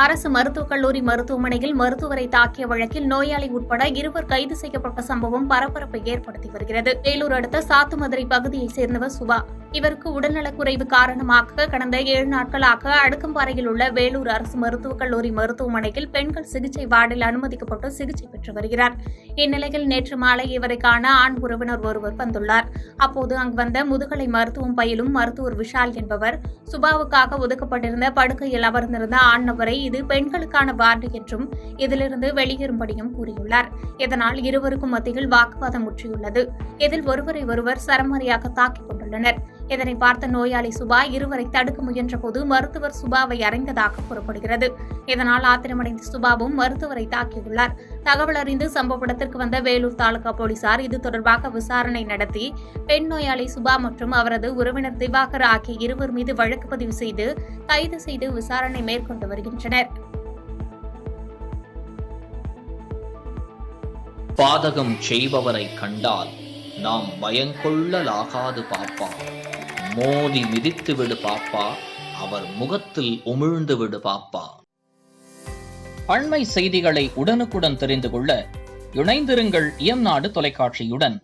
அரசு மருத்துவக் கல்லூரி மருத்துவமனையில் மருத்துவரை தாக்கிய வழக்கில் நோயாளி உட்பட 2 கைது செய்யப்பட்ட சம்பவம் பரபரப்பை ஏற்படுத்தி வருகிறது. வேலூர் அடுத்த சாத்துமதுரை பகுதியைச் சேர்ந்தவர் சுபா. இவருக்கு உடல்நலக்குறைவு காரணமாக கடந்த 7 நாட்களாக அடுக்கம்பாறையில் உள்ள வேலூர் அரசு மருத்துவக் கல்லூரி மருத்துவமனையில் பெண்கள் சிகிச்சை வார்டில் அனுமதிக்கப்பட்டு சிகிச்சை பெற்று வருகிறார். இந்நிலையில் நேற்று மாலை இவரை காண ஆண் உறவினர் ஒருவர் வந்துள்ளார். அப்போது அங்கு வந்த முதுகலை மருத்துவம் பயிலும் மருத்துவர் விஷால் என்பவர் சுபாவுக்காக ஒதுக்கப்பட்டிருந்த படுக்கையில் அமர்ந்திருந்த ஆண் நபரை இது பெண்களுக்கான வார்டு என்றும் இதிலிருந்து வெளியேறும்படியும் கூறியுள்ளார். இதனால் இருவருக்கும் மத்தியில் வாக்குவாதம் முற்றியுள்ளது. இதில் ஒருவரை ஒருவர் சரமாரியாக தாக்கிக் கொண்டுள்ளனர். இதனை பார்த்த நோயாளி சுபா இருவரை தடுக்க முயன்றபோது மருத்துவர் சுபாவை அறைந்ததாக கூறப்படுகிறது. இதனால் ஆத்திரமடைந்த சுபாவும் மருத்துவரை தாக்கியுள்ளார். தகவல் அறிந்து சம்பவ இடத்திற்கு வந்த வேலூர் தாலுகா போலீசார் இது தொடர்பாக விசாரணை நடத்தி பெண் நோயாளி சுபா மற்றும் அவரது உறவினர் திவாகர் ஆகிய இருவர் மீது வழக்கு பதிவு செய்து கைது செய்து விசாரணை மேற்கொண்டு வருகின்றனர். பாதகம் செய்பவரை கண்டால் நாம் பயங்கொள்ளலாகாது பாப்பா. மோதி மிதித்து விடு பாப்பா, அவர் முகத்தில் உமிழ்ந்து விடு பாப்பா. அண்மை செய்திகளை உடனுக்குடன் தெரிந்து கொள்ள இணைந்திருங்கள் இயம்நாடு தொலைக்காட்சியுடன்.